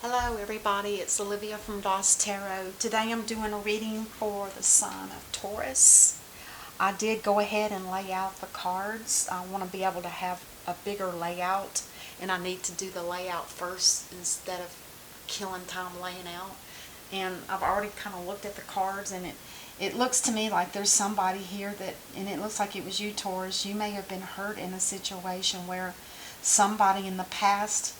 Hello everybody, it's Olivia from DOS Tarot. Today I'm doing a reading for the sign of Taurus. I did go ahead and lay out the cards. I want to be able to have a bigger layout, and I need to do the layout first instead of killing time laying out. And I've already kind of looked at the cards, and it looks to me like there's somebody here and it looks like it was you, Taurus. You may have been hurt in a situation where somebody in the past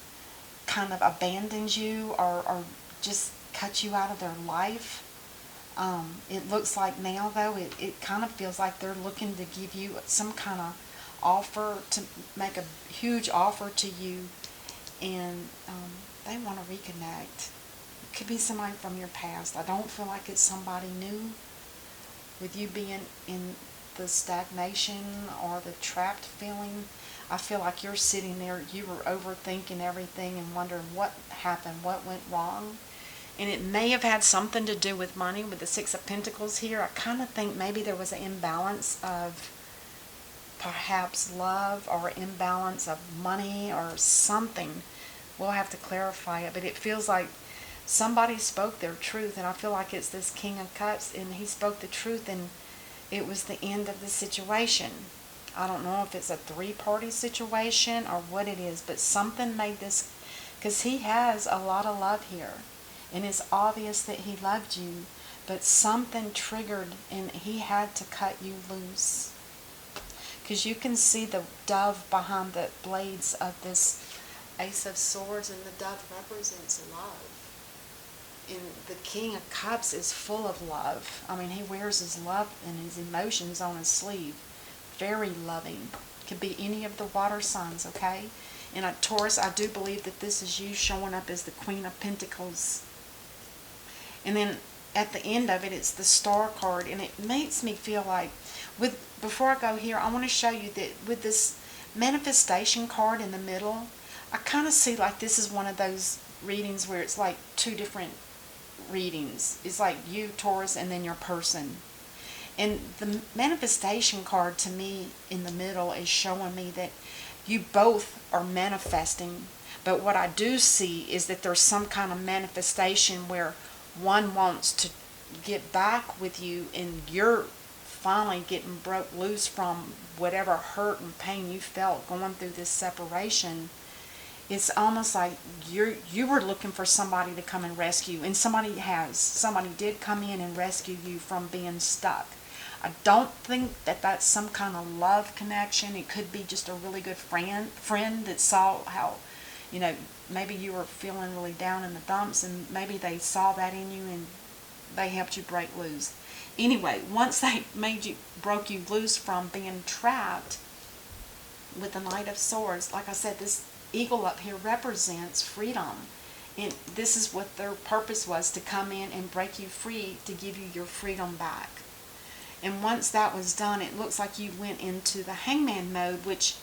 kind of abandons you or just cut you out of their life. It looks like now, though, it kind of feels like they're looking to give you some kind of offer, to make a huge offer to you, and they want to reconnect. It could be somebody from your past. I don't feel like it's somebody new. With you being in the stagnation or the trapped feeling, I feel like you're sitting there, you were overthinking everything and wondering what happened, what went wrong. And it may have had something to do with money, with the Six of Pentacles here. I kind of think maybe there was an imbalance of perhaps love, or imbalance of money or something. We'll have to clarify it, but it feels like somebody spoke their truth, and I feel like it's this King of Cups, and he spoke the truth, and it was the end of the situation. I don't know if it's a three-party situation or what it is, but something made this, because he has a lot of love here, and it's obvious that he loved you, but something triggered and he had to cut you loose. Because you can see the dove behind the blades of this Ace of Swords, and the dove represents love. And the King of Cups is full of love. I mean, he wears his love and his emotions on his sleeve. Very loving. Could be any of the water signs, okay? And Taurus, I do believe that this is you showing up as the Queen of Pentacles. And then at the end of it, it's the Star card, and it makes me feel like, before I go here, I want to show you that with this manifestation card in the middle, I kind of see like this is one of those readings where it's like two different readings. It's like you, Taurus, and then your person. And the manifestation card to me in the middle is showing me that you both are manifesting. But what I do see is that there's some kind of manifestation where one wants to get back with you, and you're finally getting broke loose from whatever hurt and pain you felt going through this separation. It's almost like you were looking for somebody to come and rescue, and somebody did come in and rescue you from being stuck. I don't think that that's some kind of love connection. It could be just a really good friend that saw how, maybe you were feeling really down in the dumps, and maybe they saw that in you and they helped you break loose. Anyway, once they broke you loose from being trapped with the Knight of Swords, like I said, this eagle up here represents freedom. And this is what their purpose was, to come in and break you free, to give you your freedom back. And once that was done, it looks like you went into the Hangman Mode, which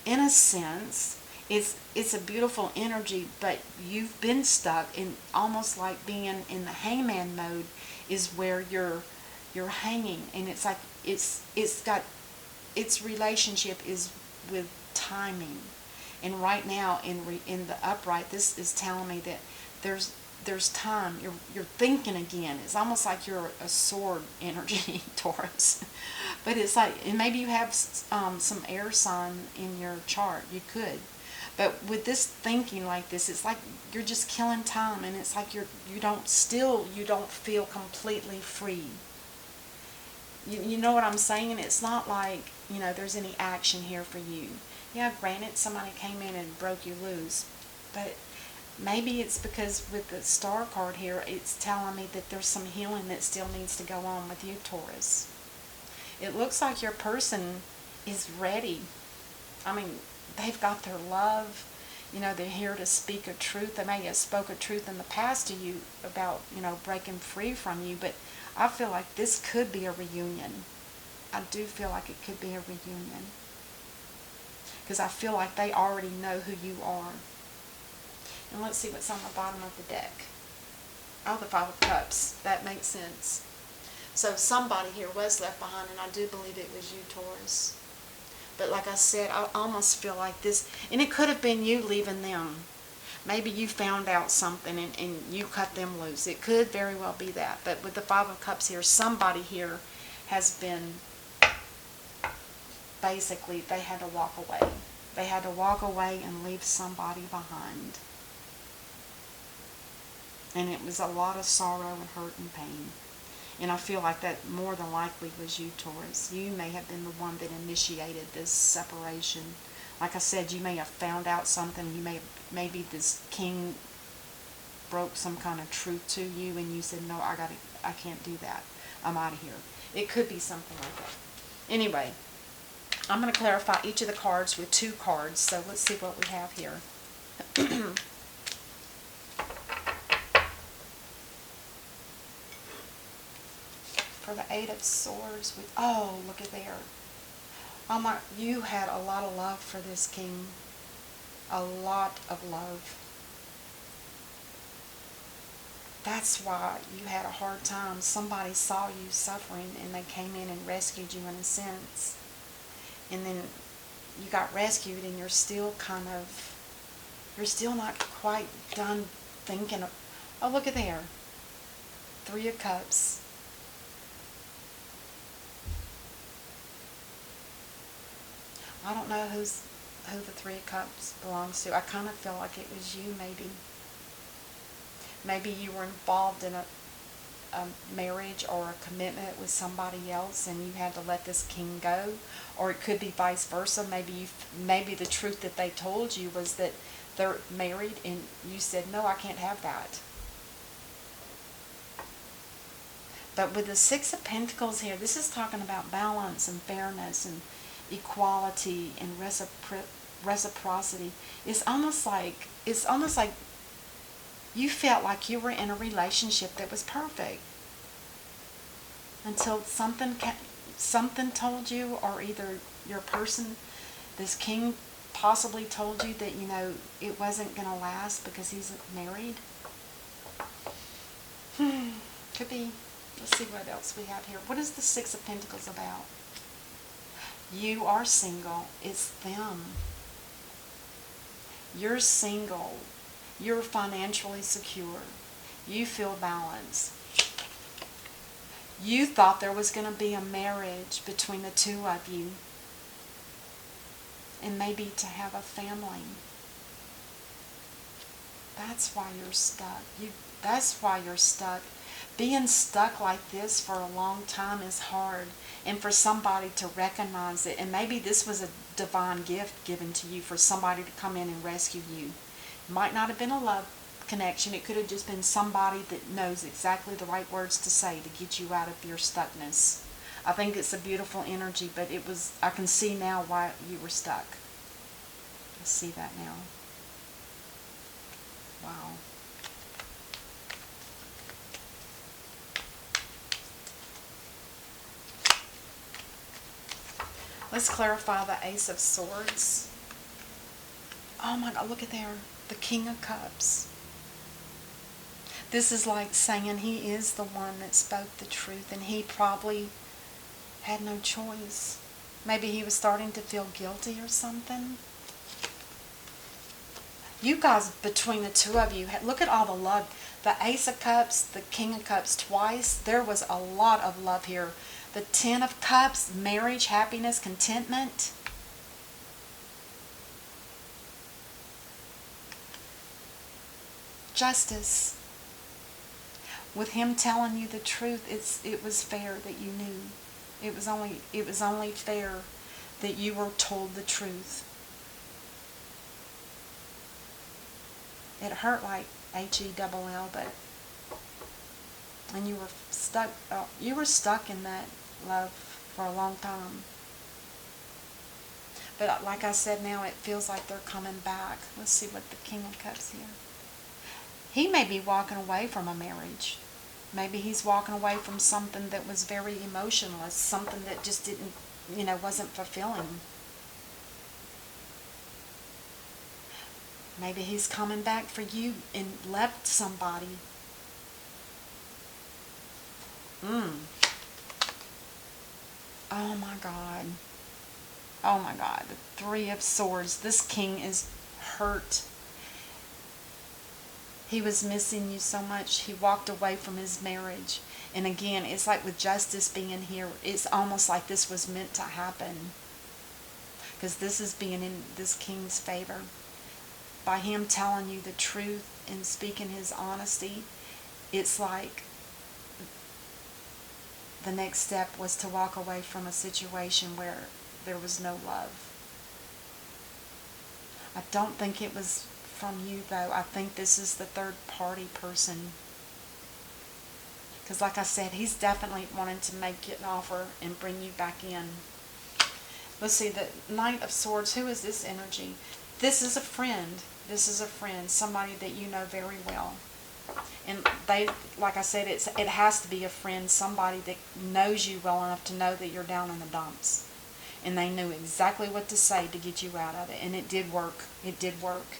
in a sense it's a beautiful energy, but you've been stuck, and almost like being in the Hangman Mode is where you're hanging, and it's like it's got its relationship is with timing. And right now in the upright, this is telling me that there's time. You're thinking again. It's almost like you're a sword energy, Taurus. But it's like, and maybe you have some air sign in your chart. You could. But with this thinking like this, it's like you're just killing time, and it's like you don't feel completely free. You know what I'm saying? It's not like, there's any action here for you. Yeah, granted, somebody came in and broke you loose, but maybe it's because with the Star card here, it's telling me that there's some healing that still needs to go on with you, Taurus. It looks like your person is ready. I mean, they've got their love. They're here to speak a truth. They may have spoke a truth in the past to you about, breaking free from you, but I feel like this could be a reunion. I do feel like it could be a reunion, because I feel like they already know who you are. And let's see what's on the bottom of the deck. Oh, the Five of Cups. That makes sense. So somebody here was left behind, and I do believe it was you, Taurus. But like I said, I almost feel like this, and it could have been you leaving them. Maybe you found out something and you cut them loose. It could very well be that. But with the Five of Cups here, somebody here has been, basically, they had to walk away. They had to walk away and leave somebody behind. And it was a lot of sorrow and hurt and pain. And I feel like that more than likely was you, Taurus. You may have been the one that initiated this separation. Like I said, you may have found out something. Maybe this king broke some kind of truth to you, and you said, "No, I can't do that. I'm out of here." It could be something like that. Anyway, I'm going to clarify each of the cards with 2 cards. So let's see what we have here. For the 8 of Swords, oh, look at there. Oh my, you had a lot of love for this king. A lot of love. That's why you had a hard time. Somebody saw you suffering and they came in and rescued you in a sense. And then you got rescued and you're still not quite done thinking of, oh, look at there. 3 of Cups. I don't know who the 3 of Cups belongs to. I kind of feel like it was you, maybe. Maybe you were involved in a marriage or a commitment with somebody else and you had to let this king go. Or it could be vice versa. Maybe the truth that they told you was that they're married and you said, "No, I can't have that." But with the 6 of Pentacles here, this is talking about balance and fairness and equality and reciprocity. It's almost like you felt like you were in a relationship that was perfect until something told you, or either your person, this king, possibly told you that, you know, it wasn't going to last because he's married. Could be. Let's see what else we have here. What is the 6 of Pentacles about? You are single. It's them. You're single. You're financially secure. You feel balanced. You thought there was going to be a marriage between the 2 of you. And maybe to have a family. That's why you're stuck. That's why you're stuck. Being stuck like this for a long time is hard. And for somebody to recognize it. And maybe this was a divine gift given to you for somebody to come in and rescue you. It might not have been a love connection. It could have just been somebody that knows exactly the right words to say to get you out of your stuckness. I think it's a beautiful energy, but I can see now why you were stuck. I see that now. Wow. Let's clarify the Ace of Swords. Oh my God, look at there. The King of Cups. This is like saying he is the one that spoke the truth and he probably had no choice. Maybe he was starting to feel guilty or something. You guys, between the 2 of you, look at all the love. The Ace of Cups, the King of Cups twice. There was a lot of love here. The 10 of Cups, marriage, happiness, contentment. Justice. With him telling you the truth, it was fair that you knew. It was only fair that you were told the truth. It hurt like HELL, but and you were stuck. You were stuck in that love for a long time. But like I said, now it feels like they're coming back. Let's see what the King of Cups here. He may be walking away from a marriage. Maybe he's walking away from something that was very emotionless, something that just didn't, wasn't fulfilling. Maybe he's coming back for you and left somebody. Oh my God. Oh my God. The 3 of Swords. This king is hurt. He was missing you so much, he walked away from his marriage. And again, it's like with justice being here, it's almost like this was meant to happen. Because this is being in this king's favor. By him telling you the truth and speaking his honesty, it's like the next step was to walk away from a situation where there was no love. I don't think it was from you, though. I think this is the third party person. Because like I said, he's definitely wanting to make it an offer and bring you back in. Let's see, the Knight of Swords. Who is this energy? This is a friend. This is a friend. Somebody that you know very well. And they, like I said, it has to be a friend. Somebody that knows you well enough to know that you're down in the dumps. And they knew exactly what to say to get you out of it. And it did work. It did work.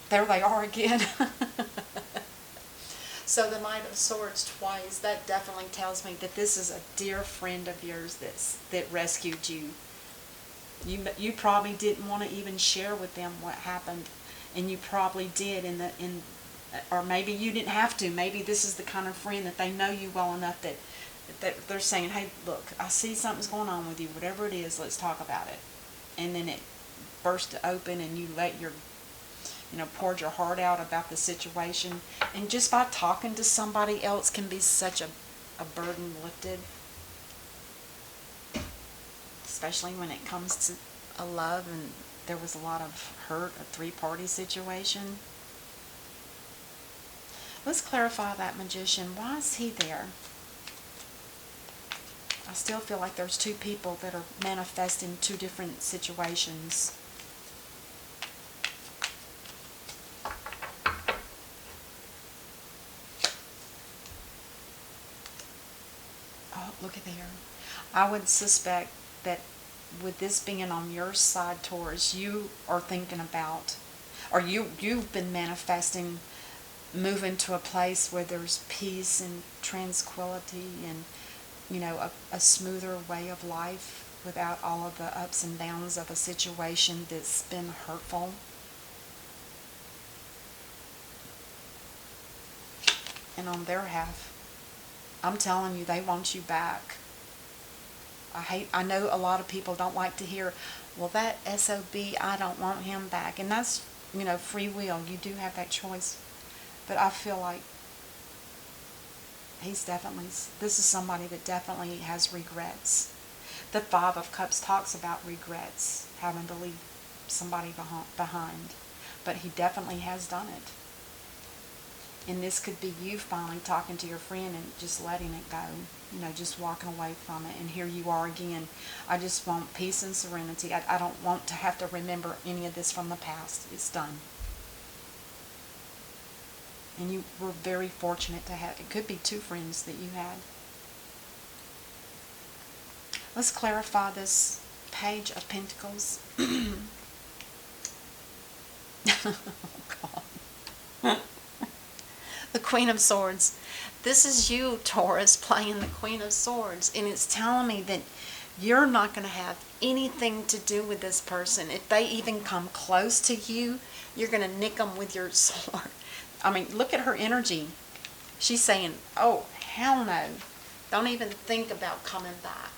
There they are again. So the Knight of Swords twice, that definitely tells me that this is a dear friend of yours that rescued you. You probably didn't want to even share with them what happened, and you probably did or maybe you didn't have to. Maybe this is the kind of friend that they know you well enough that they're saying, hey, look, I see something's going on with you. Whatever it is, let's talk about it. And then it burst open and you let poured your heart out about the situation. And just by talking to somebody else can be such a burden lifted. Especially when it comes to a love and there was a lot of hurt, a three-party situation. Let's clarify that Magician. Why is he there? I still feel like there's two people that are manifesting two different situations. Oh, look at there. I would suspect that with this being on your side, Taurus, you are thinking about, or you've been manifesting moving to a place where there's peace and tranquility and, a smoother way of life without all of the ups and downs of a situation that's been hurtful. And on their half, I'm telling you, they want you back. I know a lot of people don't like to hear, well, that SOB, I don't want him back. And that's, free will. You do have that choice. But I feel like this is somebody that definitely has regrets. The Five of Cups talks about regrets, having to leave somebody behind. But he definitely has done it. And this could be you finally talking to your friend and just letting it go. Just walking away from it. And here you are again. I just want peace and serenity. I don't want to have to remember any of this from the past. It's done. And you were very fortunate to have, it could be two friends that you had. Let's clarify this Page of Pentacles. Oh, God. The Queen of Swords. This is you, Taurus, playing the Queen of Swords. And it's telling me that you're not going to have anything to do with this person. If they even come close to you, you're going to nick them with your sword. I mean, look at her energy. She's saying, oh, hell no. Don't even think about coming back.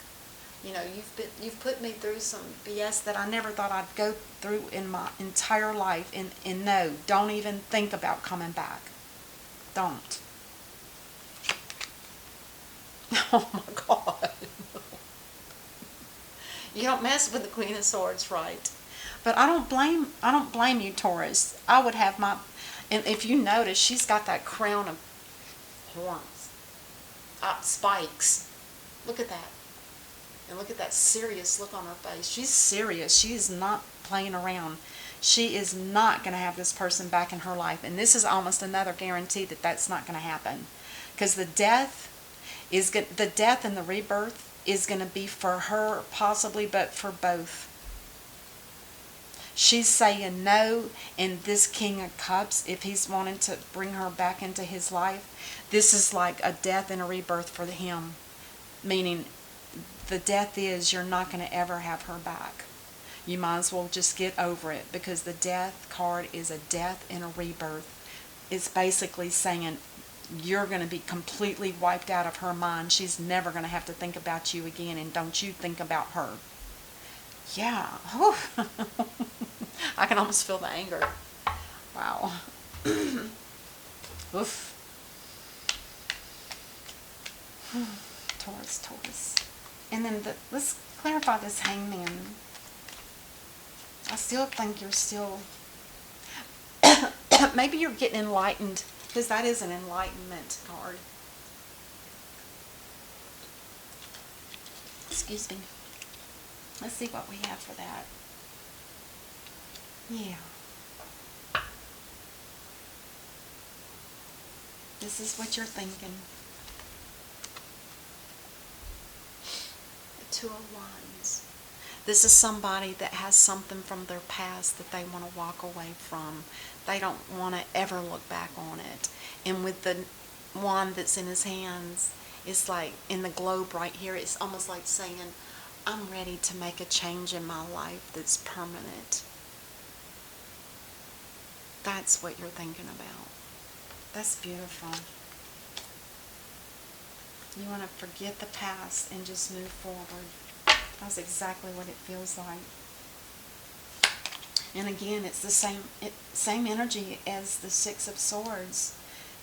You've put me through some BS that I never thought I'd go through in my entire life. And no, don't even think about coming back. Don't. Oh my God. You don't mess with the Queen of Swords, right? But I don't blame you, Taurus. I would have my, and if you notice, she's got that crown of horns, spikes. Look at that. And look at that serious look on her face. She's serious. She is not playing around. She is not going to have this person back in her life. And this is almost another guarantee that that's not going to happen. Because the death and the rebirth is going to be for her possibly, but for both. She's saying no, and this King of Cups, if he's wanting to bring her back into his life, this is like a death and a rebirth for him. Meaning, the death is you're not going to ever have her back. You might as well just get over it, because the death card is a death and a rebirth. It's basically saying you're going to be completely wiped out of her mind. She's never going to have to think about you again, and don't you think about her. Yeah. I can almost feel the anger. Wow. Oof. Taurus, Taurus. And then let's clarify this Hangman. I still think you're still... maybe you're getting enlightened, because that is an enlightenment card. Excuse me. Let's see what we have for that. Yeah. This is what you're thinking. The Two of Wands. This is somebody that has something from their past that they want to walk away from. They don't want to ever look back on it. And with the wand that's in his hands, it's like in the globe right here, it's almost like saying, I'm ready to make a change in my life that's permanent. That's what you're thinking about. That's beautiful. You want to forget the past and just move forward. That's exactly what it feels like. And again, it's the same energy as the Six of Swords.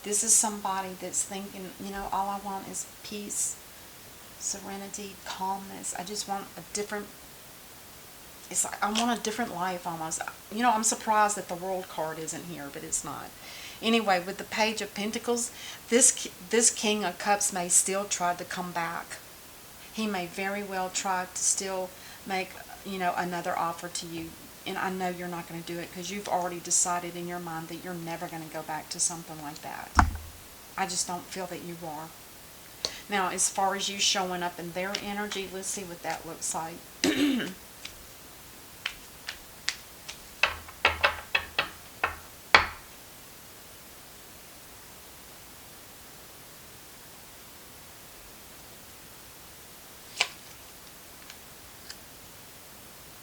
This is somebody that's thinking, all I want is peace, serenity, calmness. I just want a different... It's like I want a different life almost. I'm surprised that the World card isn't here, but it's not. Anyway, with the Page of Pentacles, this King of Cups may still try to come back. He may very well try to still make, another offer to you. And I know you're not going to do it, because you've already decided in your mind that you're never going to go back to something like that. I just don't feel that you are. Now, as far as you showing up in their energy, let's see what that looks like.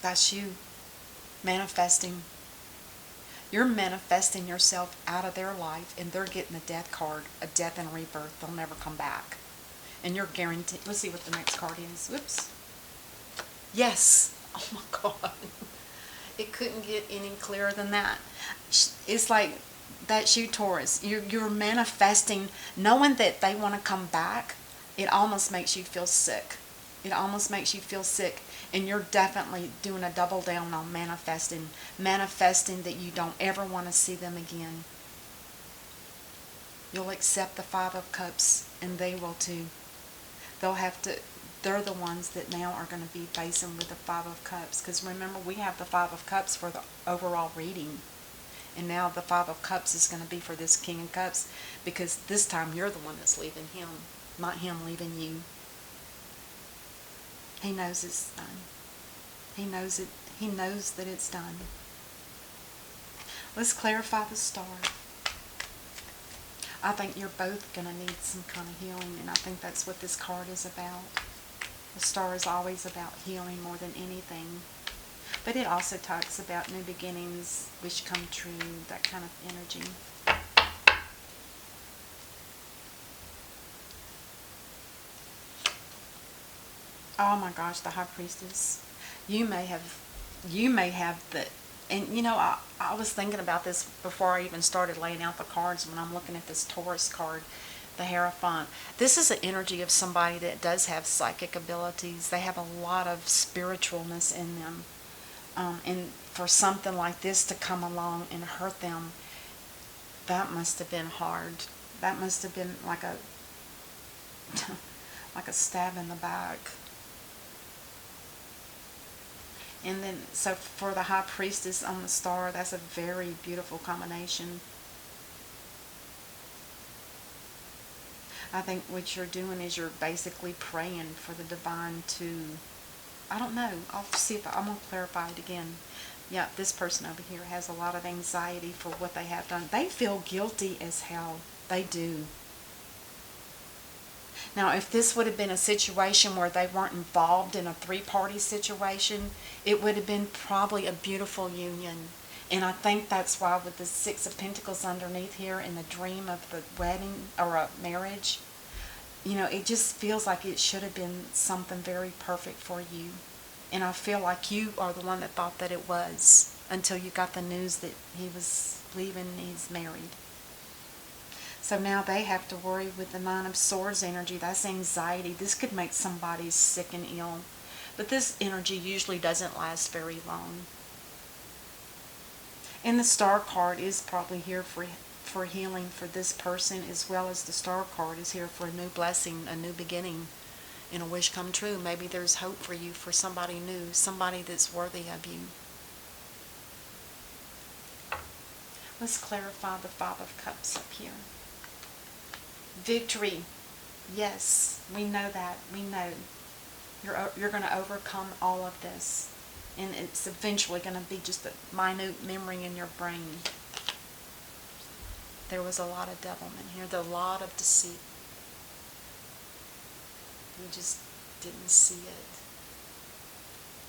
That's you manifesting. You're manifesting yourself out of their life, and they're getting a death card, a death and rebirth. They'll never come back. And you're guaranteed. Let's see what the next card is. Whoops. Yes. Oh my God. It couldn't get any clearer than that. It's like, that's you, Taurus. You're manifesting, knowing that they want to come back. It almost makes you feel sick. It almost makes you feel sick. And you're definitely doing a double down on manifesting. Manifesting that you don't ever want to see them again. You'll accept the Five of Cups, and they will too. They're the ones that now are going to be facing with the Five of Cups. Because remember, we have the Five of Cups for the overall reading. And now the Five of Cups is going to be for this King of Cups. Because this time you're the one that's leaving him, not him leaving you. He knows it's done. He knows it. He knows that it's done. Let's clarify the Star. I think you're both going to need some kind of healing, and I think that's what this card is about. The Star is always about healing more than anything. But it also talks about new beginnings, wish come true, that kind of energy. Oh my gosh, the High Priestess. You may have the, and I was thinking about this before I even started laying out the cards when I'm looking at this Taurus card, the Hierophant. This is an energy of somebody that does have psychic abilities. They have a lot of spiritualness in them. And for something like this to come along and hurt them, that must have been hard. That must have been like a like a stab in the back. And then, so for the High Priestess on the Star, that's a very beautiful combination. I think what you're doing is you're basically praying for the divine to, I don't know, I'll see if I'm going to clarify it again. Yeah, this person over here has a lot of anxiety for what they have done. They feel guilty as hell. They do. Now, if this would have been a situation where they weren't involved in a three-party situation, it would have been probably a beautiful union. And I think that's why with the Six of Pentacles underneath here in the dream of the wedding or a marriage, you know, it just feels like it should have been something very perfect for you. And I feel like you are the one that thought that it was until you got the news that he was leaving and he's married. So now they have to worry with the Nine of Swords energy. That's anxiety. This could make somebody sick and ill. But this energy usually doesn't last very long. And the Star card is probably here for healing for this person, as well as the Star card is here for a new blessing, a new beginning, and a wish come true. Maybe there's hope for you, for somebody new, somebody that's worthy of you. Let's clarify the Five of Cups up here. Victory. Yes, we know that. We know. You're going to overcome all of this. And it's eventually going to be just a minute memory in your brain. There was a lot of devilment here. There was a lot of deceit. You just didn't see it.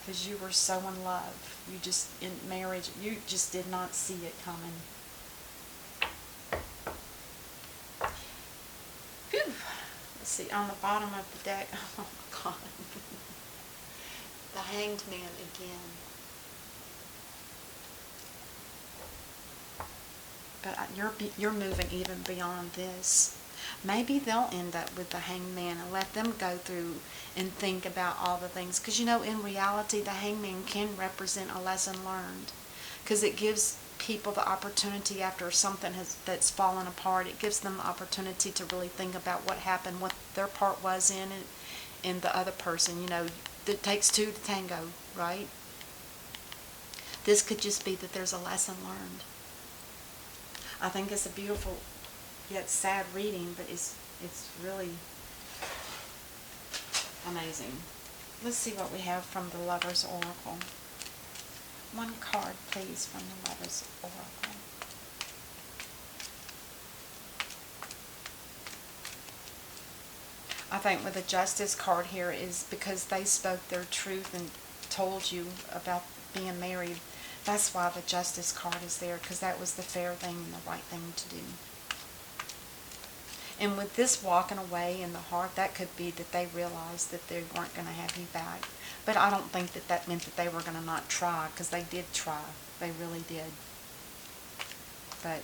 Because you were so in love. You just, in marriage, you just did not see it coming. Whew. Let's see, on the bottom of the deck, oh my God. The Hanged Man again. But you're moving even beyond this. Maybe they'll end up with the Hanged Man and let them go through and think about all the things. Because, you know, in reality, the Hanged Man can represent a lesson learned. Because it gives people the opportunity after something that's fallen apart. It gives them the opportunity to really think about what happened, what their part was in it, and the other person. You know, it takes two to tango, right? This could just be that there's a lesson learned. I think it's a beautiful yet sad reading, but it's really amazing. Let's see what we have from the Lover's Oracle. One card, please, from the Lover's Oracle. I think with the Justice card here is because they spoke their truth and told you about being married. That's why the Justice card is there, because that was the fair thing and the right thing to do. And with this walking away in the heart, that could be that they realized that they weren't going to have you back. But I don't think that that meant that they were going to not try, because they did try. They really did. But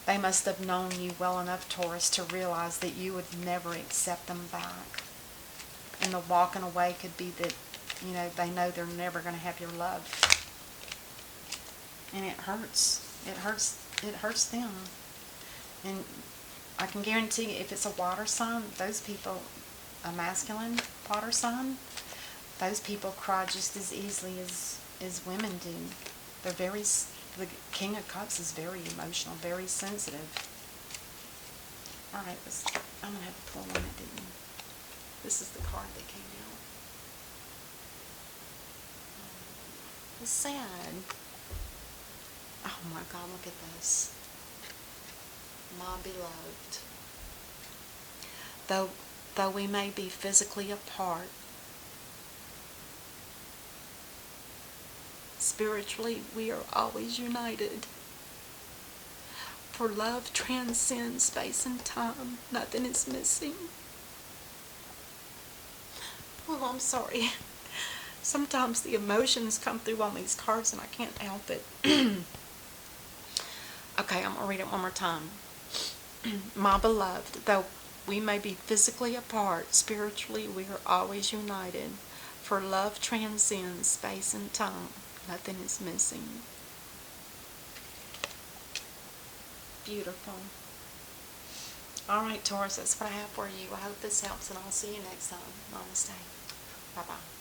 they must have known you well enough, Taurus, to realize that you would never accept them back. And the walking away could be that, you know, they know they're never going to have your love. And it hurts. It hurts them. And I can guarantee you, if it's a water sign, those people, a masculine water sign, those people cry just as easily as women do. They're very, the King of Cups is very emotional, very sensitive. Alright, I'm going to have to pull one that didn't. This is the card that came out. It's sad. Oh my God, look at this. My beloved. Though we may be physically apart, spiritually we are always united. For love transcends space and time. Nothing is missing. Oh, I'm sorry. Sometimes the emotions come through on these cards and I can't help it. Okay, I'm going to read it one more time. My beloved, though we may be physically apart, spiritually we are always united. For love transcends space and time. Nothing is missing. Beautiful. Alright, Taurus, that's what I have for you. I hope this helps, and I'll see you next time. Namaste. Bye-bye.